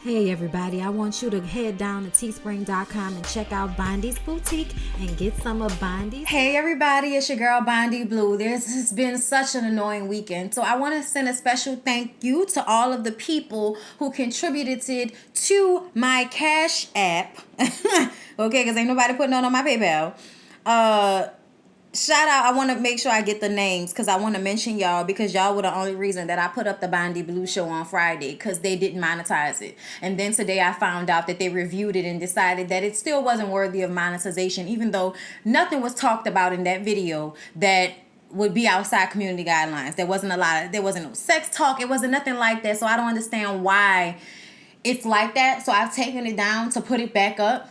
Hey everybody, I want you to head down to teespring.com and check out Bondy's boutique and get some of Bondy's. Hey everybody, it's your girl Bondy Blue. This has been such an annoying weekend. So I want to send a special thank you to all of the people who contributed to my Cash App. Okay, because ain't nobody putting on my PayPal. Shout out, I want to make sure I get the names because I want to mention y'all because y'all were the only reason that I put up the Bondy Blue show on Friday because they didn't monetize it. And then today I found out that they reviewed it and decided that it still wasn't worthy of monetization, even though nothing was talked about in that video that would be outside community guidelines. There wasn't no sex talk. It wasn't nothing like that. So I don't understand why it's like that. So I've taken it down to put it back up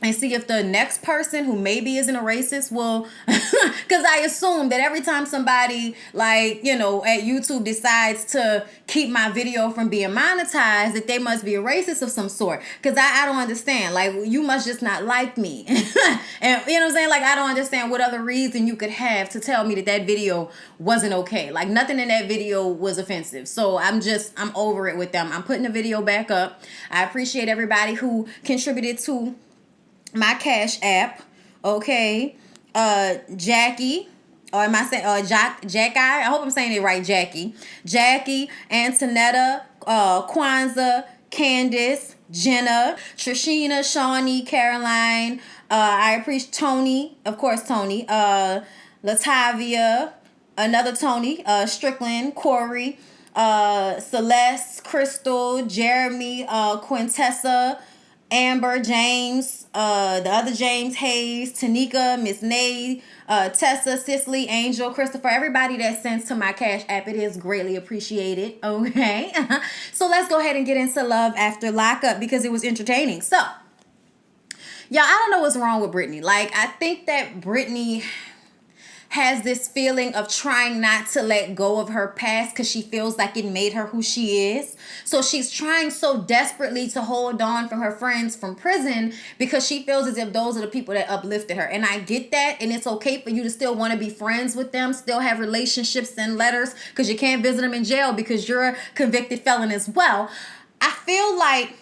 and see if the next person who maybe isn't a racist will, because I assume that every time somebody at YouTube decides to keep my video from being monetized, that they must be a racist of some sort. Because I don't understand. Like, you must just not like me. And you know what I'm saying? Like, I don't understand what other reason you could have to tell me that video wasn't okay. Like, nothing in that video was offensive. So I'm over it with them. I'm putting the video back up. I appreciate everybody who contributed to my Cash App, okay, Jackie, or am I saying Jackie? I hope I'm saying it right, Jackie, Antonetta, Kwanzaa, Candace, Jenna, Trishina, Shawnee, Caroline, I appreciate Tony, of course Tony, Latavia, another Tony, Strickland, Corey, Celeste, Crystal, Jeremy, Quintessa, Amber, James, the other James, Hayes, Tanika, Miss Nay, Tessa, Cicely, Angel, Christopher, everybody that sends to my Cash App, it is greatly appreciated, okay? So let's go ahead and get into Love After Lockup because it was entertaining. So, y'all, I don't know what's wrong with Brittany. Like, I think that Brittany has this feeling of trying not to let go of her past because she feels like it made her who she is. So she's trying so desperately to hold on from her friends from prison because she feels as if those are the people that uplifted her. And I get that, and it's okay for you to still want to be friends with them, still have relationships and letters because you can't visit them in jail because you're a convicted felon as well. I feel like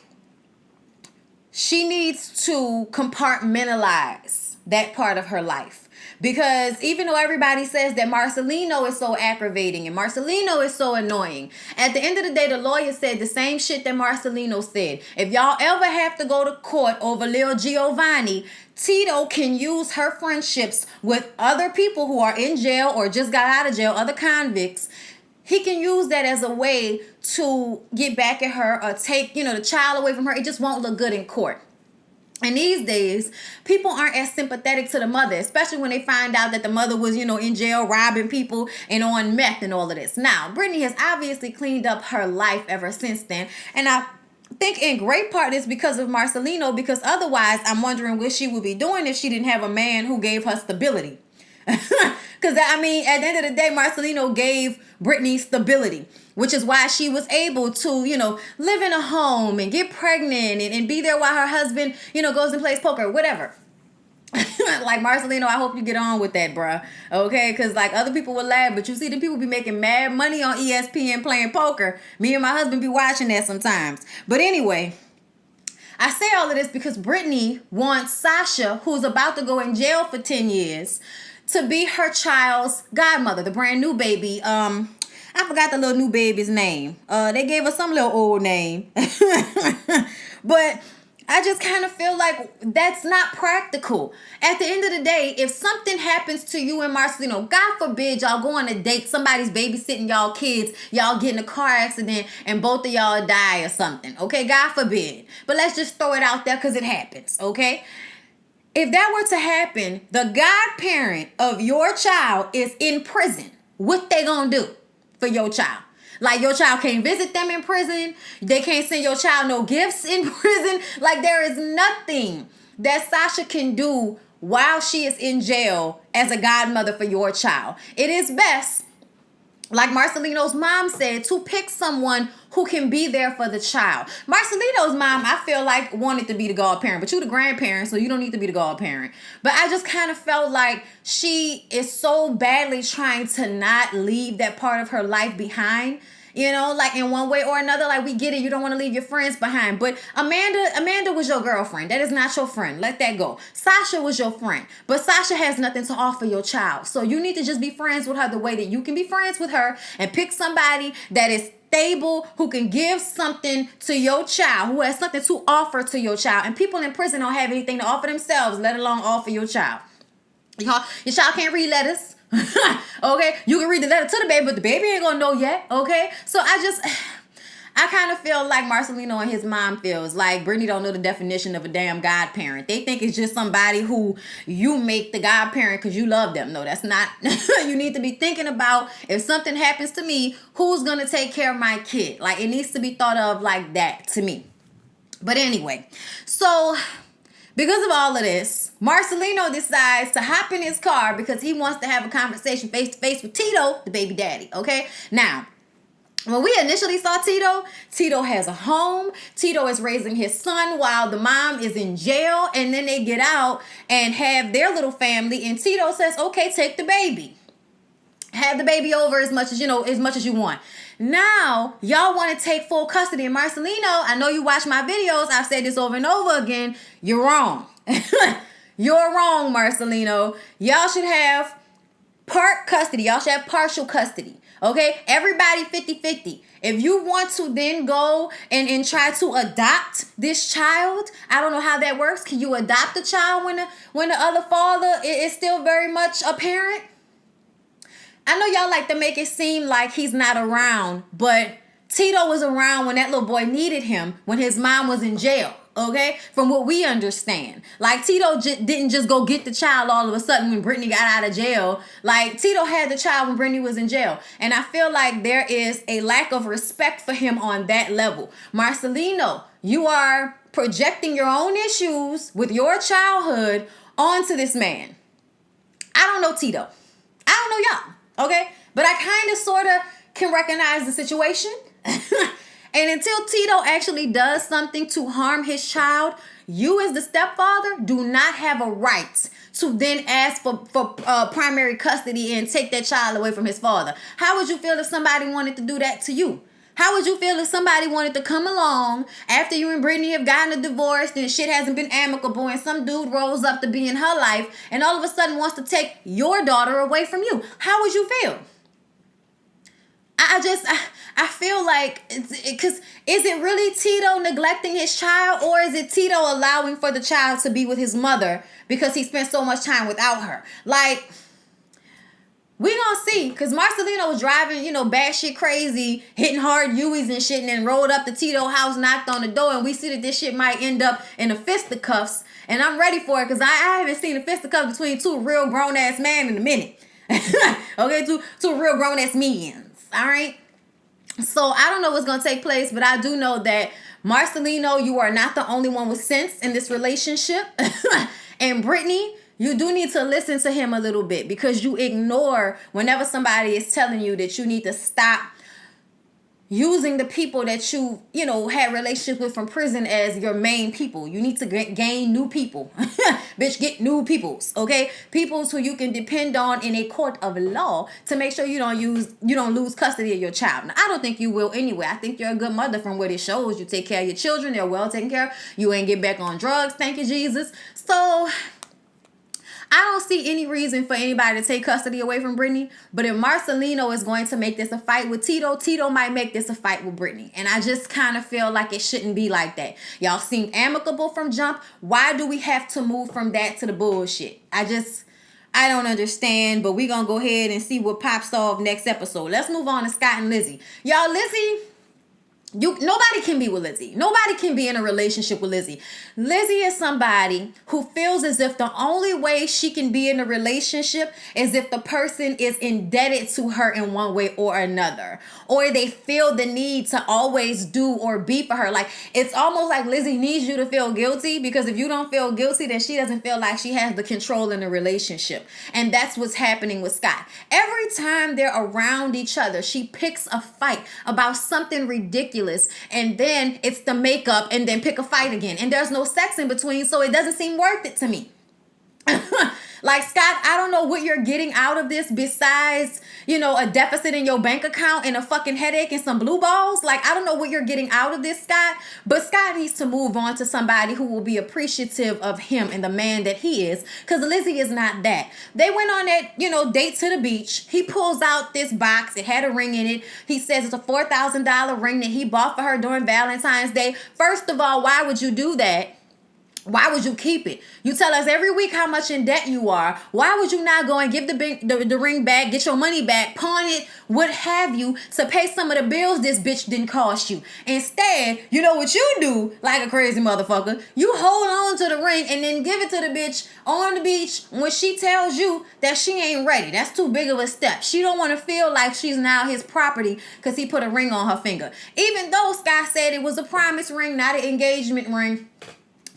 she needs to compartmentalize that part of her life. Because even though everybody says that Marcelino is so aggravating and Marcelino is so annoying, at the end of the day, the lawyer said the same shit that Marcelino said. If y'all ever have to go to court over Lil Giovanni, Tito can use her friendships with other people who are in jail or just got out of jail, other convicts. He can use that as a way to get back at her or take, the child away from her. It just won't look good in court. And these days, people aren't as sympathetic to the mother, especially when they find out that the mother was, in jail robbing people and on meth and all of this. Now, Brittany has obviously cleaned up her life ever since then. And I think in great part it's because of Marcelino, because otherwise I'm wondering what she would be doing if she didn't have a man who gave her stability. Because, at the end of the day, Marcelino gave Brittany stability, which is why she was able to, live in a home and get pregnant and be there while her husband, goes and plays poker, whatever. Like, Marcelino, I hope you get on with that, bruh. Okay? Because, other people will laugh, but you see the people be making mad money on ESPN playing poker. Me and my husband be watching that sometimes. But anyway, I say all of this because Brittany wants Sasha, who's about to go in jail for 10 years, to be her child's godmother, the brand new baby. I forgot the little new baby's name. They gave her some little old name. But I just kind of feel like that's not practical. At the end of the day, if something happens to you and Marcelino, God forbid y'all go on a date, somebody's babysitting y'all kids, y'all get in a car accident and both of y'all die or something. Okay, God forbid. But let's just throw it out there because it happens, okay? If that were to happen, the godparent of your child is in prison. What they gonna do for your child? Like, your child can't visit them in prison. They can't send your child no gifts in prison. Like, there is nothing that Sasha can do while she is in jail as a godmother for your child. It is best, like Marcelino's mom said, to pick someone who can be there for the child. Marcelino's mom, I feel like, wanted to be the godparent, but you the grandparent, so you don't need to be the godparent. But I just kind of felt like she is so badly trying to not leave that part of her life behind You know, like in one way or another, like we get it. You don't want to leave your friends behind. But Amanda was your girlfriend. That is not your friend. Let that go. Sasha was your friend. But Sasha has nothing to offer your child. So you need to just be friends with her the way that you can be friends with her, and pick somebody that is stable, who can give something to your child, who has something to offer to your child. And people in prison don't have anything to offer themselves, let alone offer your child. Your child can't read letters. Okay, you can read the letter to the baby, but the baby ain't gonna know yet. Okay, so I kind of feel like Marcelino and his mom feels like Brittany don't know the definition of a damn godparent. They think it's just somebody who you make the godparent because you love them. No, that's not. You need to be thinking about, if something happens to me, who's gonna take care of my kid? Like, it needs to be thought of like that to me. But anyway, so because of all of this, Marcelino decides to hop in his car because he wants to have a conversation face to face with Tito, the baby daddy. Okay, now, when we initially saw Tito, Tito has a home. Tito is raising his son while the mom is in jail. And then they get out and have their little family. And Tito says, okay, take the baby. Have the baby over as much as you want. Now, y'all want to take full custody. And Marcelino, I know you watch my videos. I've said this over and over again. You're wrong. You're wrong, Marcelino. Y'all should have part custody. Y'all should have partial custody. Okay? Everybody 50-50. If you want to then go and try to adopt this child, I don't know how that works. Can you adopt a child when the other father is still very much a parent? I know y'all like to make it seem like he's not around, but Tito was around when that little boy needed him, when his mom was in jail, okay? From what we understand. Like, Tito didn't just go get the child all of a sudden when Brittany got out of jail. Like, Tito had the child when Brittany was in jail. And I feel like there is a lack of respect for him on that level. Marcelino, you are projecting your own issues with your childhood onto this man. I don't know Tito. I don't know y'all. Okay, but I kind of sort of can recognize the situation. And until Tito actually does something to harm his child, you as the stepfather do not have a right to then ask for primary custody and take that child away from his father. How would you feel if somebody wanted to do that to you? How would you feel if somebody wanted to come along after you and Brittany have gotten a divorce and shit hasn't been amicable, and some dude rolls up to be in her life and all of a sudden wants to take your daughter away from you? How would you feel? I feel like, because is it really Tito neglecting his child, or is it Tito allowing for the child to be with his mother because he spent so much time without her? Like, we gonna see, because Marcelino was driving, batshit crazy, hitting hard U's and shit, and then rolled up to Tito's house, knocked on the door, and we see that this shit might end up in a fisticuffs, and I'm ready for it, because I haven't seen a fisticuffs between two real grown-ass men in a minute. Okay, two real grown-ass men, all right? So I don't know what's gonna take place, but I do know that Marcelino, you are not the only one with sense in this relationship. And Brittany, you do need to listen to him a little bit, because you ignore whenever somebody is telling you that you need to stop using the people that you had relationships with from prison as your main people. You need to gain new people. Bitch, get new peoples, okay? Peoples who you can depend on in a court of law to make sure you don't lose custody of your child. Now, I don't think you will anyway. I think you're a good mother from what it shows. You take care of your children. They're well taken care of. You ain't get back on drugs. Thank you, Jesus. So I don't see any reason for anybody to take custody away from Brittany. But if Marcelino is going to make this a fight with Tito, Tito might make this a fight with Brittany. And I just kind of feel like it shouldn't be like that. Y'all seem amicable from jump. Why do we have to move from that to the bullshit? I don't understand. But we're going to go ahead and see what pops off next episode. Let's move on to Scott and Lizzie. Y'all, Lizzie, nobody can be with Lizzie. Nobody can be in a relationship with Lizzie. Lizzie is somebody who feels as if the only way she can be in a relationship is if the person is indebted to her in one way or another, or they feel the need to always do or be for her. Like, it's almost like Lizzie needs you to feel guilty, because if you don't feel guilty, then she doesn't feel like she has the control in the relationship. And that's what's happening with Scott. Every time they're around each other, she picks a fight about something ridiculous, and then it's the makeup, and then pick a fight again, and there's no sex in between, so it doesn't seem worth it to me. Like, Scott, I don't know what you're getting out of this besides, a deficit in your bank account and a fucking headache and some blue balls. Like, I don't know what you're getting out of this, Scott. But Scott needs to move on to somebody who will be appreciative of him and the man that he is. Because Lizzie is not that. They went on that, date to the beach. He pulls out this box. It had a ring in it. He says it's a $4,000 ring that he bought for her during Valentine's Day. First of all, why would you do that? Why would you keep it? You tell us every week how much in debt you are. Why would you not go and give the ring back, get your money back, pawn it, what have you, to pay some of the bills this bitch didn't cost you? Instead, you know what you do, like a crazy motherfucker? You hold on to the ring and then give it to the bitch on the beach when she tells you that she ain't ready. That's too big of a step. She don't want to feel like she's now his property because he put a ring on her finger. Even though Scott said it was a promise ring, not an engagement ring,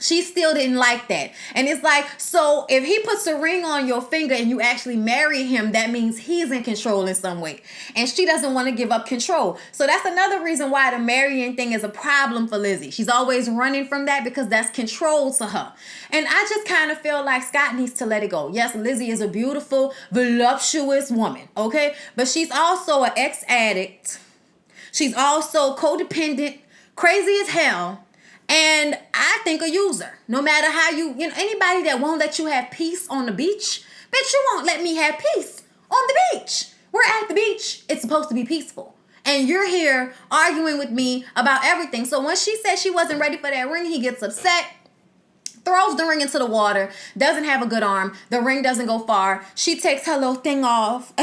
she still didn't like that. And it's like, so if he puts a ring on your finger and you actually marry him, that means he's in control in some way. And she doesn't want to give up control. So that's another reason why the marrying thing is a problem for Lizzie. She's always running from that because that's control to her. And I just kind of feel like Scott needs to let it go. Yes, Lizzie is a beautiful, voluptuous woman, okay? But she's also an ex-addict. She's also codependent, crazy as hell. And I think a user, no matter how anybody that won't let you have peace on the beach, bitch, you won't let me have peace on the beach. We're at the beach. It's supposed to be peaceful. And you're here arguing with me about everything. So when she said she wasn't ready for that ring, he gets upset, throws the ring into the water, doesn't have a good arm. The ring doesn't go far. She takes her little thing off,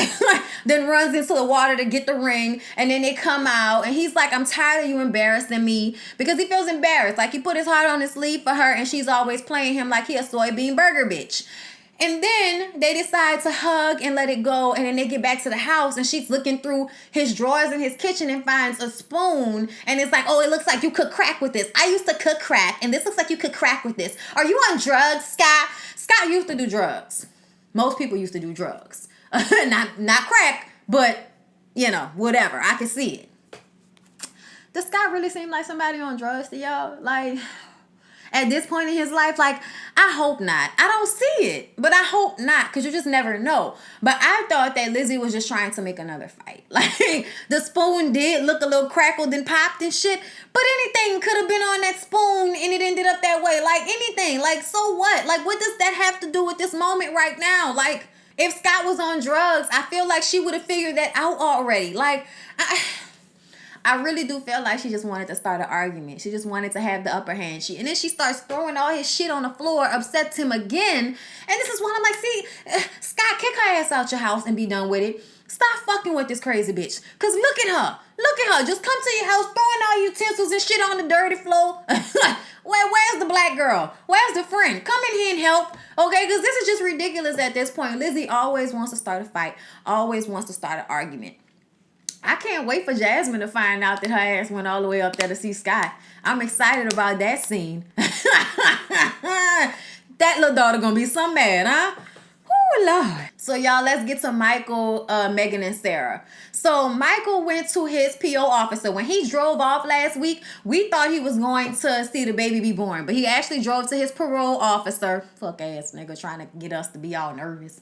then runs into the water to get the ring. And then they come out and he's like, I'm tired of you embarrassing me, because he feels embarrassed. Like he put his heart on his sleeve for her and she's always playing him like he a soybean burger bitch. And then they decide to hug and let it go. And then they get back to the house and she's looking through his drawers in his kitchen and finds a spoon. And it's like, oh, it looks like you cook crack with this. I used to cook crack and this looks like you could crack with this. Are you on drugs, Scott? Scott used to do drugs. Most people used to do drugs. not crack, but, whatever. I can see it. Does Scott really seem like somebody on drugs to y'all? Like, at this point in his life, like, I hope not. I don't see it, but I hope not, because you just never know. But I thought that Lizzie was just trying to make another fight. Like, the spoon did look a little crackled and popped and shit, but anything could have been on that spoon and it ended up that way. Like, anything. Like, so what? Like, what does that have to do with this moment right now? Like, if Scott was on drugs, I feel like she would have figured that out already. Like, I really do feel like she just wanted to start an argument. She just wanted to have the upper hand. And then she starts throwing all his shit on the floor, upsets him again. And this is when I'm like, see, Scott, kick her ass out your house and be done with it. Stop fucking with this crazy bitch. Because look at her. Look at her. Just come to your house, throwing all utensils and shit on the dirty floor. Where's the black girl? Where's the friend? Come in here and help. Okay, because this is just ridiculous at this point. Lizzie always wants to start a fight. Always wants to start an argument. I can't wait for Jasmine to find out that her ass went all the way up there to see Scott. I'm excited about that scene. That little daughter gonna be so mad, huh? Oh, Lord. So, y'all, let's get to Michael, Megan, and Sarah. So, Michael went to his PO officer. When he drove off last week, we thought he was going to see the baby be born. But he actually drove to his parole officer. Fuck ass nigga trying to get us to be all nervous.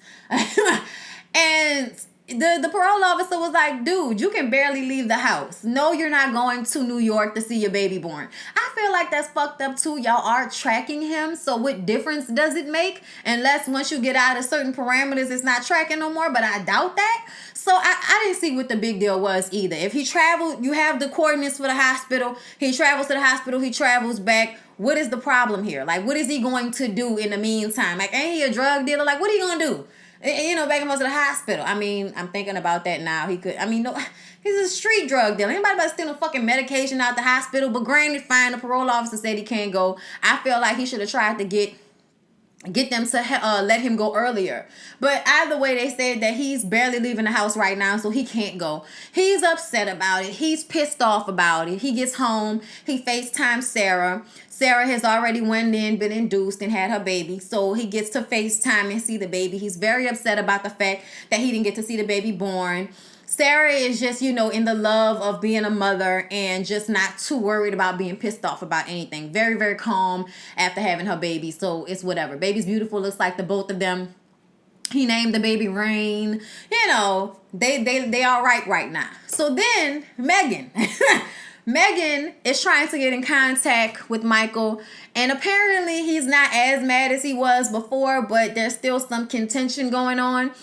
And the parole officer was like, dude, you can barely leave the house. No, you're not going to New York to see your baby born. I feel like that's fucked up too. Y'all are tracking him. So what difference does it make? Unless once you get out of certain parameters, it's not tracking no more. But I doubt that. So I didn't see what the big deal was either. If he traveled, you have the coordinates for the hospital. He travels to the hospital. He travels back. What is the problem here? Like, what is he going to do in the meantime? Like, ain't he a drug dealer? Like, what are you going to do? Back him up to the hospital. I mean, I'm thinking about that now. No, he's a street drug dealer. Anybody about stealing fucking medication out the hospital? But granted, fine, the parole officer said he can't go. I feel like he should have tried to get them to let him go earlier. But either way, they said that he's barely leaving the house right now, so he can't go. He's upset about it. He's pissed off about it. He gets home. He FaceTimes Sarah. Sarah has already went in, been induced, and had her baby. So he gets to FaceTime and see the baby. He's very upset about the fact that he didn't get to see the baby born. Sarah is just, in the love of being a mother and just not too worried about being pissed off about anything. Very, very calm after having her baby. So it's whatever. Baby's beautiful. Looks like the both of them. He named the baby Rain. They all right now. So then Megan. Megan is trying to get in contact with Michael, and apparently he's not as mad as he was before, but there's still some contention going on.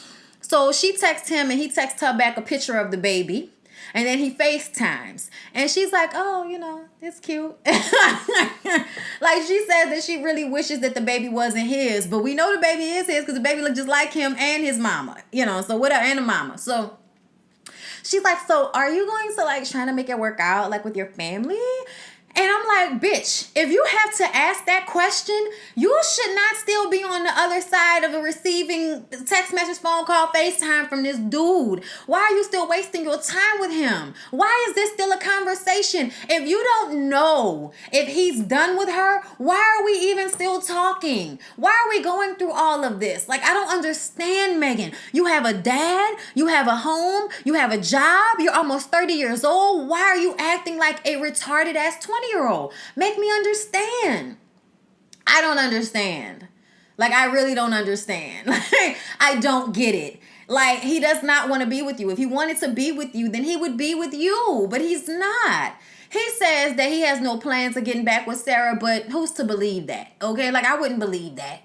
So she texts him, and he texts her back a picture of the baby, and then he FaceTimes, and she's like, oh, it's cute. Like, she says that she really wishes that the baby wasn't his, but we know the baby is his because the baby looked just like him and his mama, so whatever, and the mama. So she's like, so are you going to trying to make it work out with your family? And I'm like, bitch, if you have to ask that question, you should not still be on the other side of a receiving text message, phone call, FaceTime from this dude. Why are you still wasting your time with him? Why is this still a conversation? If you don't know if he's done with her, why are we even still talking? Why are we going through all of this? I don't understand, Megan. You have a dad, you have a home, you have a job, you're almost 30 years old. Why are you acting like a retarded ass 20-year-old? Make me understand. I don't understand. I really don't understand. I don't get it. He does not want to be with you. If he wanted to be with you, then he would be with you, but he's not. He says that he has no plans of getting back with Sarah, but who's to believe that? Okay, I wouldn't believe that.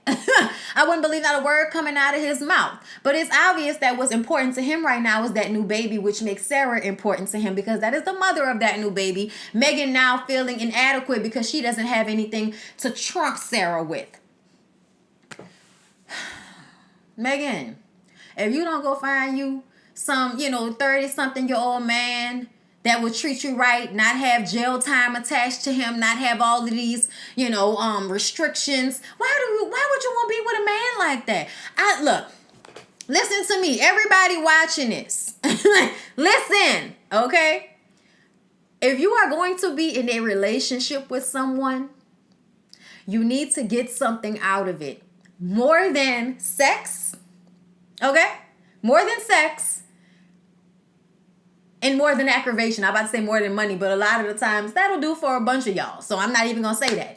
I wouldn't believe not a word coming out of his mouth. But it's obvious that what's important to him right now is that new baby, which makes Sarah important to him because that is the mother of that new baby. Megan now feeling inadequate because she doesn't have anything to trump Sarah with. Megan, if you don't go find you some, 30-something-year-old man that would treat you right, not have jail time attached to him, not have all of these, restrictions. Why would you want to be with a man like that? Look, listen to me. Everybody watching this. Listen, okay? If you are going to be in a relationship with someone, you need to get something out of it. More than sex, okay? More than sex. And more than aggravation. I'm about to say more than money, but a lot of the times that'll do for a bunch of y'all. So I'm not even going to say that.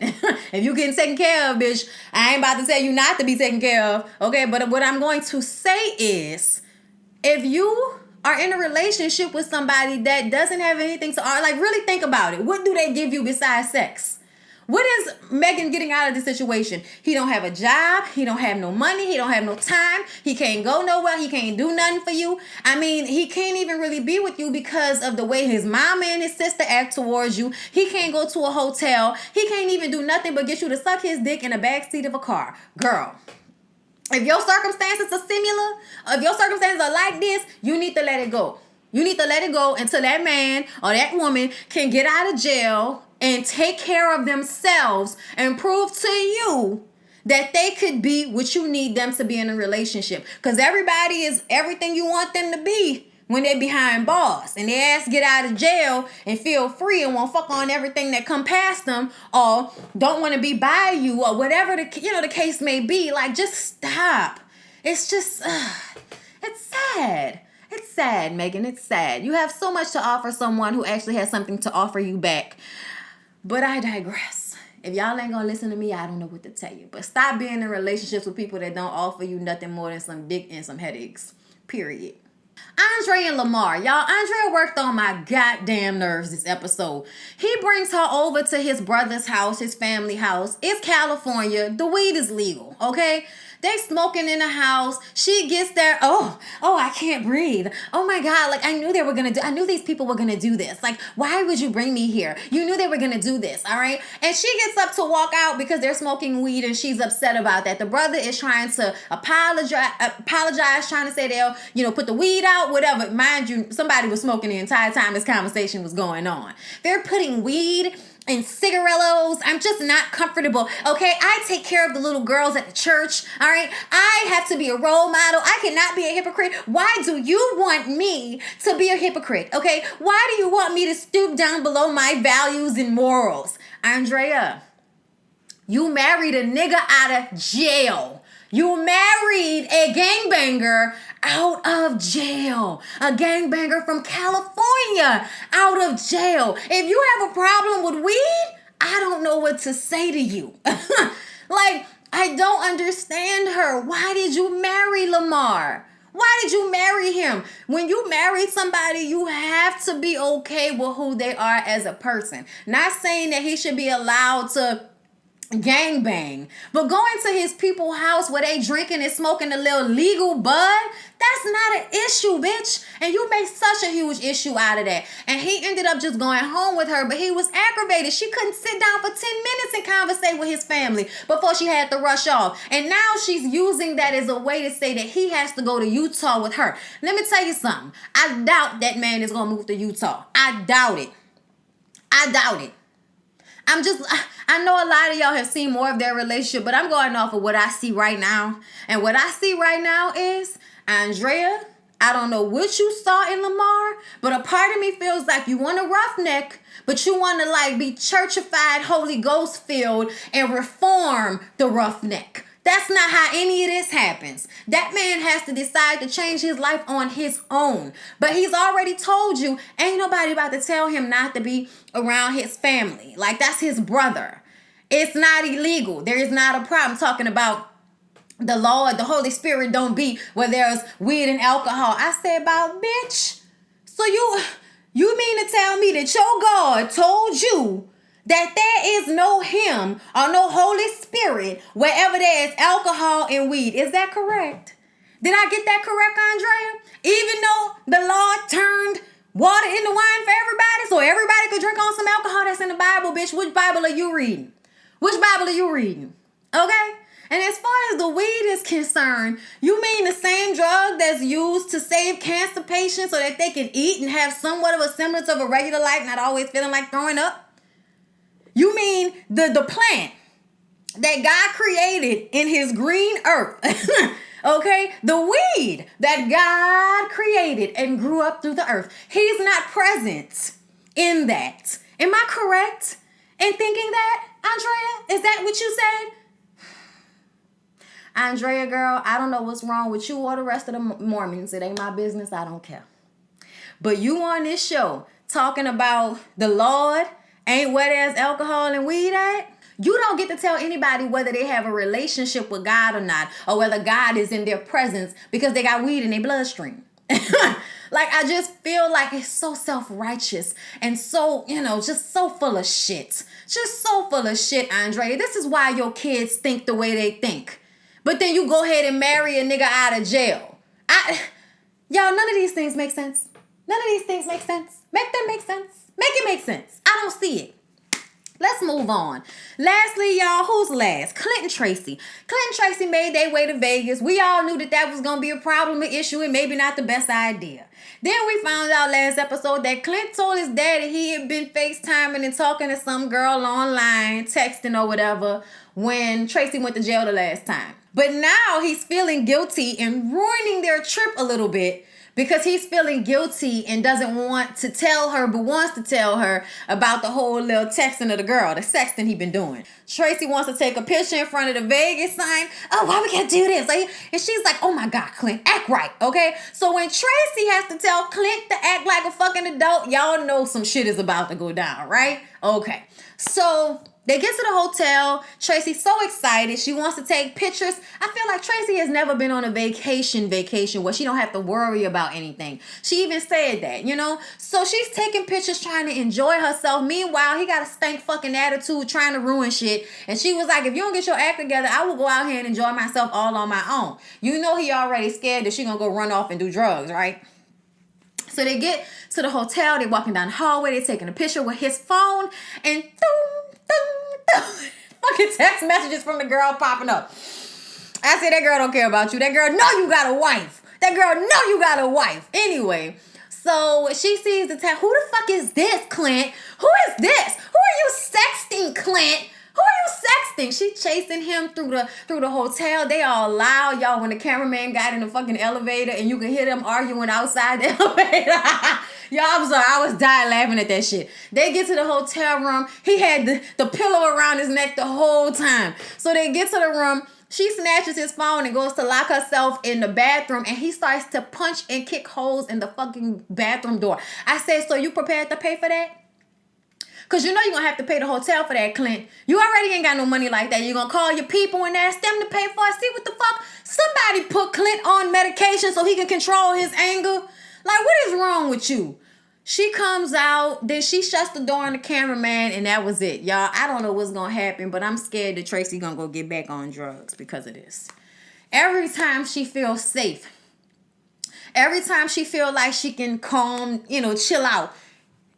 If you getting taken care of, bitch, I ain't about to tell you not to be taken care of. Okay, but what I'm going to say is, if you are in a relationship with somebody that doesn't have anything to really think about it. What do they give you besides sex? What is Megan getting out of this situation? He don't have a job. He don't have no money. He don't have no time. He can't go nowhere. He can't do nothing for you. I mean, he can't even really be with you because of the way his mama and his sister act towards you. He can't go to a hotel. He can't even do nothing but get you to suck his dick in the backseat of a car. Girl, if your circumstances are similar, if your circumstances are like this, you need to let it go. You need to let it go until that man or that woman can get out of jail and take care of themselves and prove to you that they could be what you need them to be in a relationship. Because everybody is everything you want them to be when they're behind bars and they ass get out of jail and feel free and won't fuck on everything that come past them or don't want to be by you or whatever the case may be. Just stop. It's just, it's sad. It's sad, Megan. It's sad. You have so much to offer someone who actually has something to offer you back. But I digress. If y'all ain't gonna listen to me, I don't know what to tell you. But stop being in relationships with people that don't offer you nothing more than some dick and some headaches. Period. Andre and Lamar. Y'all, Andre worked on my goddamn nerves this episode. He brings her over to his brother's house, his family house. It's California. The weed is legal, okay? They smoking in the house. She gets there. Oh, I can't breathe. Oh my God. I knew these people were going to do this. Why would you bring me here? You knew they were going to do this. All right. And she gets up to walk out because they're smoking weed and she's upset about that. The brother is trying to apologize, trying to say they'll, put the weed out, whatever. Mind you, somebody was smoking the entire time this conversation was going on. They're putting weed and cigarillos. I'm just not comfortable. Okay, I take care of the little girls at the church. All right, I have to be a role model. I cannot be a hypocrite. Why do you want me to be a hypocrite? Okay, why do you want me to stoop down below my values and morals? Andrea, you married a nigga out of jail. You married a gangbanger out of jail. A gangbanger from California out of jail. If you have a problem with weed, I don't know what to say to you. Like, I don't understand her. Why did you marry Lamar? Why did you marry him? When you marry somebody, you have to be okay with who they are as a person. Not saying that he should be allowed to gangbang, but going to his people's house where they drinking and smoking a little legal bud, that's not an issue, bitch. And you make such a huge issue out of that. And he ended up just going home with her, but he was aggravated. She couldn't sit down for 10 minutes and conversate with his family before she had to rush off. And now she's using that as a way to say that he has to go to Utah with her. Let me tell you something. I doubt that man is going to move to Utah. I doubt it. I know a lot of y'all have seen more of their relationship, but I'm going off of what I see right now. And what I see right now is, Andrea, I don't know what you saw in Lamar, but a part of me feels like you want a roughneck, but you want to like be churchified, Holy Ghost filled, and reform the roughneck. That's not how any of this happens. That man has to decide to change his life on his own. But he's already told you, ain't nobody about to tell him not to be around his family. Like, that's his brother. It's not illegal. There is not a problem talking about the Lord, the Holy Spirit don't be where there's weed and alcohol. I said, about bitch. So you mean to tell me that your God told you that there is no him or no Holy Spirit wherever there is alcohol and weed? Is that correct? Did I get that correct, Andrea? Even though the Lord turned water into wine for everybody so everybody could drink on some alcohol, that's in the Bible, bitch. Which Bible are you reading? Which Bible are you reading? Okay? And as far as the weed is concerned, you mean the same drug that's used to save cancer patients so that they can eat and have somewhat of a semblance of a regular life, not always feeling like throwing up? You mean the plant that God created in his green earth, okay? The weed that God created and grew up through the earth. He's not present in that. Am I correct in thinking that, Andrea? Is that what you said? Andrea, girl, I don't know what's wrong with you or the rest of the Mormons. It ain't my business. I don't care. But you on this show talking about the Lord ain't where there's alcohol and weed at? You don't get to tell anybody whether they have a relationship with God or not, or whether God is in their presence because they got weed in their bloodstream. Like, I just feel like it's so self-righteous and so, just so full of shit. Just so full of shit, Andrea. This is why your kids think the way they think. But then you go ahead and marry a nigga out of jail. Y'all, none of these things make sense. None of these things make sense. Make them make sense. Make it make sense. I don't see it. Let's move on. Lastly, y'all, who's last? Clint and TRACIE. Clint and TRACIE made their way to Vegas. We all knew that was going to be a problem, an issue, and maybe not the best idea. Then we found out last episode that Clint told his daddy he had been FaceTiming and talking to some girl online, texting or whatever, when TRACIE went to jail the last time. But now he's feeling guilty and ruining their trip a little bit because he's feeling guilty and doesn't want to tell her, but wants to tell her about the whole little texting of the girl, the sexting he been doing. TRACIE wants to take a picture in front of the Vegas sign. Oh, why we can't do this? And she's like, oh my God, Clint, act right, okay? So when TRACIE has to tell Clint to act like a fucking adult, y'all know some shit is about to go down, right? Okay, so they get to the hotel. TRACIE's so excited. She wants to take pictures. I feel like TRACIE has never been on a vacation where she don't have to worry about anything. She even said that, So she's taking pictures, trying to enjoy herself. Meanwhile, he got a stank fucking attitude, trying to ruin shit. And she was like, if you don't get your act together, I will go out here and enjoy myself all on my own. He already scared that she gonna go run off and do drugs, right? So they get to the hotel. They're walking down the hallway. They're taking a picture with his phone. And fucking text messages from the girl popping up. I said, that girl don't care about you. That girl know you got a wife. That girl know you got a wife. Anyway, so she sees the text. Who the fuck is this, Clint? Who is this? Who are you sexting, Clint? Who are you sexting? She chasing him through the hotel. They all loud, y'all, when the cameraman got in the fucking elevator and you can hear them arguing outside the elevator. Y'all, I'm sorry. I was dying laughing at that shit. They get to the hotel room. He had the pillow around his neck the whole time. So they get to the room. She snatches his phone and goes to lock herself in the bathroom, and he starts to punch and kick holes in the fucking bathroom door. I said, so you prepared to pay for that? Because you know you're going to have to pay the hotel for that, Clint. You already ain't got no money like that. You're going to call your people and ask them to pay for it. See what the fuck? Somebody put Clint on medication so he can control his anger. Like, what is wrong with you? She comes out, then she shuts the door on the cameraman, and that was it. Y'all, I don't know what's going to happen, but I'm scared that Tracie going to go get back on drugs because of this. Every time she feels safe, every time she feel like she can calm, chill out,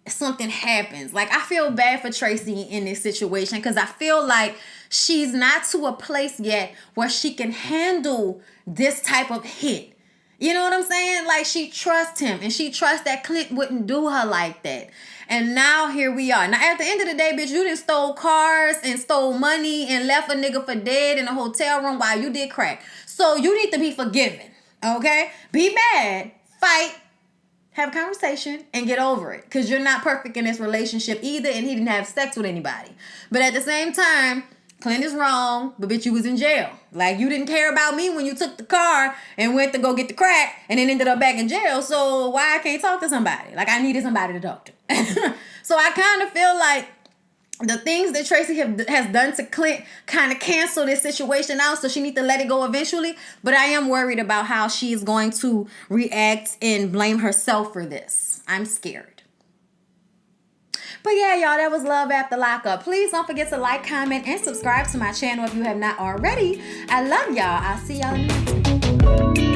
something happens. Like, I feel bad for Tracie in this situation because I feel like she's not to a place yet where she can handle this type of hit. You know what I'm saying? Like, she trusts him, and she trusts that Clint wouldn't do her like that. And now here we are. Now, at the end of the day, bitch, you done stole cars and stole money and left a nigga for dead in a hotel room while you did crack. So you need to be forgiven, okay? Be mad, fight, have a conversation, and get over it. Because you're not perfect in this relationship either, and he didn't have sex with anybody. But at the same time, Clint is wrong, but bitch, you was in jail. Like, you didn't care about me when you took the car and went to go get the crack and then ended up back in jail. So why I can't talk to somebody? Like, I needed somebody to talk to. So I kind of feel like the things that Tracie has done to Clint kind of cancel this situation out, so she needs to let it go eventually. But I am worried about how she is going to react and blame herself for this. I'm scared. But yeah, y'all, that was Love After Lockup. Please don't forget to like, comment, and subscribe to my channel if you have not already. I love y'all. I'll see y'all in the next one.